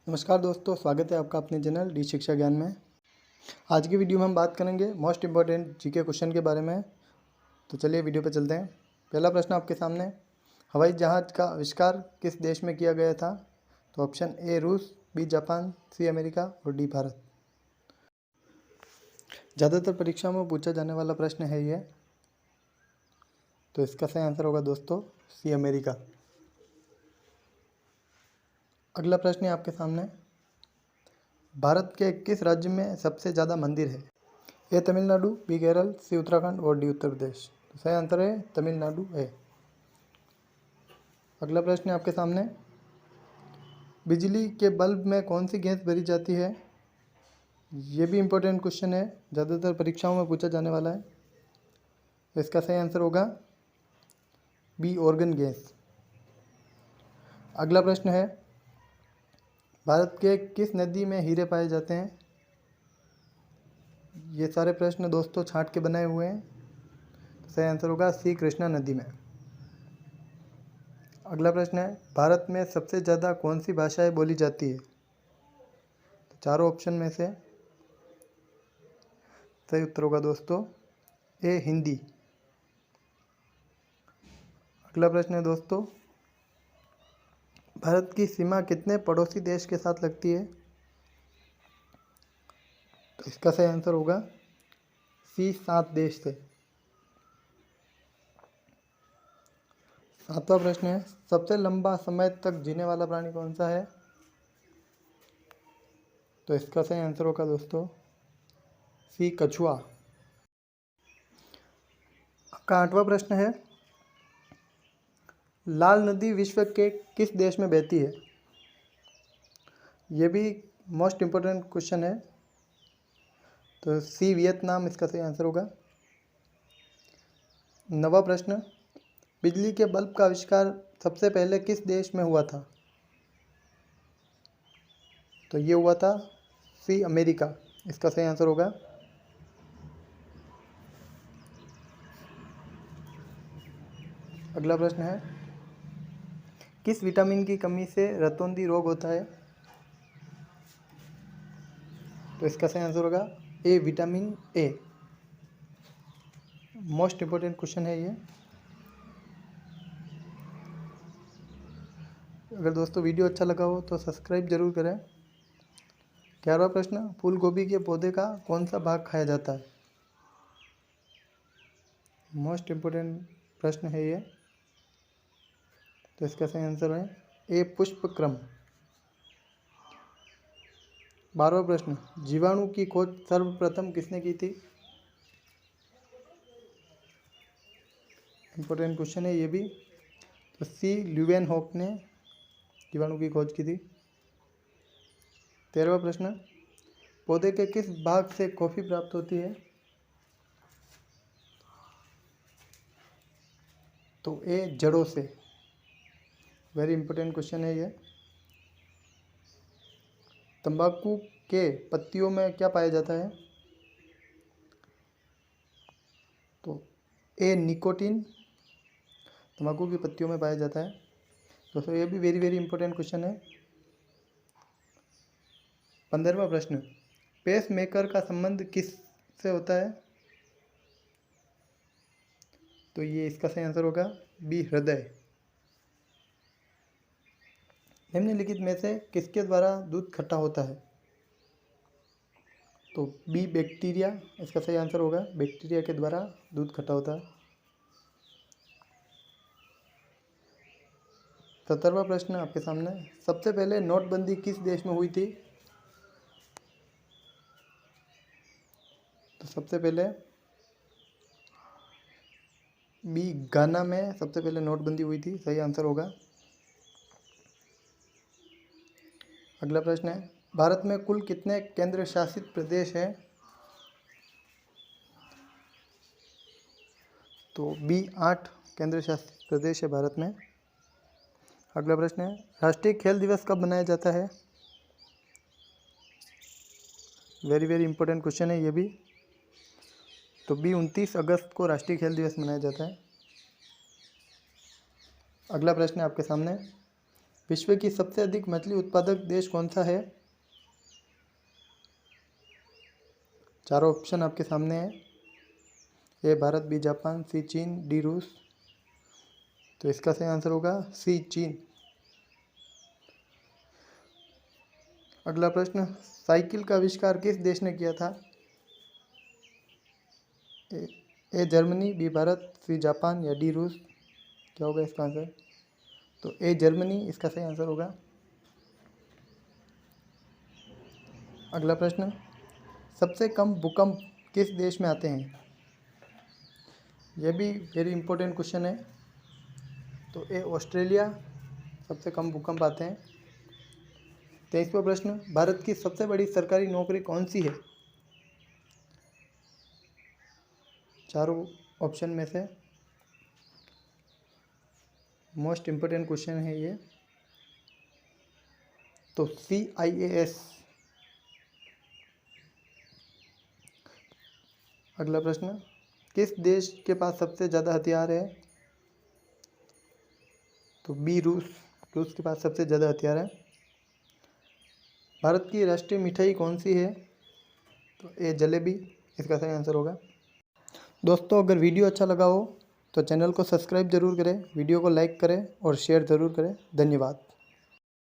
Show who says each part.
Speaker 1: नमस्कार दोस्तों, स्वागत है आपका अपने चैनल डी शिक्षा ज्ञान में। आज की वीडियो में हम बात करेंगे मोस्ट इम्पॉर्टेंट जीके क्वेश्चन के बारे में। तो चलिए वीडियो पर चलते हैं। पहला प्रश्न आपके सामने, हवाई जहाज़ का आविष्कार किस देश में किया गया था? तो ऑप्शन ए रूस, बी जापान, सी अमेरिका और डी भारत। ज़्यादातर परीक्षा में पूछा जाने वाला प्रश्न है ये, तो इसका सही आंसर होगा दोस्तों सी अमेरिका। अगला प्रश्न है आपके सामने, भारत के किस राज्य में सबसे ज़्यादा मंदिर है? ए तमिलनाडु, बी केरल, सी उत्तराखंड और डी उत्तर प्रदेश। तो सही आंसर है तमिलनाडु है। अगला प्रश्न है आपके सामने, बिजली के बल्ब में कौन सी गैस भरी जाती है? ये भी इम्पोर्टेंट क्वेश्चन है, ज़्यादातर परीक्षाओं में पूछा जाने वाला है। तो इसका सही आंसर होगा बी ऑर्गन गैस। अगला प्रश्न है, भारत के किस नदी में हीरे पाए जाते हैं? ये सारे प्रश्न दोस्तों छांट के बनाए हुए हैं, तो सही आंसर होगा सी कृष्णा नदी में। अगला प्रश्न है, भारत में सबसे ज़्यादा कौन सी भाषाएं बोली जाती है? तो चारों ऑप्शन में से सही उत्तर होगा दोस्तों ए हिंदी। अगला प्रश्न है दोस्तों, भारत की सीमा कितने पड़ोसी देश के साथ लगती है? तो इसका सही आंसर होगा सी 7 देश से। सातवां प्रश्न है, सबसे लंबा समय तक जीने वाला प्राणी कौन सा है? तो इसका सही आंसर होगा दोस्तों सी कछुआ। आपका 8वां प्रश्न है, लाल नदी विश्व के किस देश में बहती है? ये भी मोस्ट इम्पोर्टेंट क्वेश्चन है, तो सी वियतनाम इसका सही आंसर होगा। 9वां प्रश्न, बिजली के बल्ब का आविष्कार सबसे पहले किस देश में हुआ था? तो ये हुआ था सी अमेरिका, इसका सही आंसर होगा। अगला प्रश्न है, किस विटामिन की कमी से रतौंधी रोग होता है? तो इसका सही आंसर होगा A vitamin A. Most important question है ये। अगर दोस्तों वीडियो अच्छा लगा हो तो सब्सक्राइब जरूर करें। 11वां प्रश्न, फूल गोभी के पौधे का कौन सा भाग खाया जाता है? मोस्ट इम्पोर्टेंट प्रश्न है ये, तो इसका सही आंसर है ए पुष्पक्रम। 12वां प्रश्न, जीवाणु की खोज सर्वप्रथम किसने की थी? इम्पोर्टेंट क्वेश्चन है ये भी, तो सी ल्यूवेनहॉक ने जीवाणु की खोज की थी। 13वां प्रश्न, पौधे के किस भाग से कॉफ़ी प्राप्त होती है? तो ए जड़ों से। वेरी इंपॉर्टेंट क्वेश्चन है ये। तंबाकू के पत्तियों में क्या पाया जाता है? तो ए निकोटीन तंबाकू की पत्तियों में पाया जाता है। दोस्तों ये भी वेरी इंपॉर्टेंट क्वेश्चन है। 15वां प्रश्न, पेस मेकर का संबंध किस से होता है? तो ये इसका सही आंसर होगा बी हृदय। निम्नलिखित में से किसके द्वारा दूध खट्टा होता है? तो बी बैक्टीरिया, इसका सही आंसर होगा बैक्टीरिया के द्वारा दूध खट्टा होता है। 17वां प्रश्न आपके सामने, सबसे पहले नोटबंदी किस देश में हुई थी? तो सबसे पहले बी गाना में सबसे पहले नोटबंदी हुई थी, सही आंसर होगा। अगला प्रश्न है, भारत में कुल कितने केंद्र शासित प्रदेश हैं? तो बी 8 केंद्र शासित प्रदेश है भारत में। अगला प्रश्न है, राष्ट्रीय खेल दिवस कब मनाया जाता है? वेरी इंपॉर्टेंट क्वेश्चन है ये भी, तो बी 29 अगस्त को राष्ट्रीय खेल दिवस मनाया जाता है। अगला प्रश्न है आपके सामने, विश्व की सबसे अधिक मछली उत्पादक देश कौन सा है? चारों ऑप्शन आपके सामने है। ए भारत, बी जापान, सी चीन, डी रूस। तो इसका सही आंसर होगा सी चीन। अगला प्रश्न, साइकिल का आविष्कार किस देश ने किया था? A Germany, B Bharat, C Japan या डी रूस। क्या होगा इसका आंसर? तो ए जर्मनी इसका सही आंसर होगा। अगला प्रश्न, सबसे कम भूकंप किस देश में आते हैं? यह भी वेरी इंपॉर्टेंट क्वेश्चन है। तो ए ऑस्ट्रेलिया, सबसे कम भूकंप आते हैं। 23वां प्रश्न, भारत की सबसे बड़ी सरकारी नौकरी कौन सी है? चारों ऑप्शन में से मोस्ट इम्पोर्टेंट क्वेश्चन है ये। तो CIAS। अगला प्रश्न, किस देश के पास सबसे ज़्यादा हथियार है? तो बी रूस। रूस के पास सबसे ज़्यादा हथियार है। भारत की राष्ट्रीय मिठाई कौन सी है? तो ए जलेबी इसका सही आंसर होगा। दोस्तों, अगर वीडियो अच्छा लगा हो तो चैनल को सब्सक्राइब ज़रूर करें, वीडियो को लाइक करें और शेयर ज़रूर करें। धन्यवाद।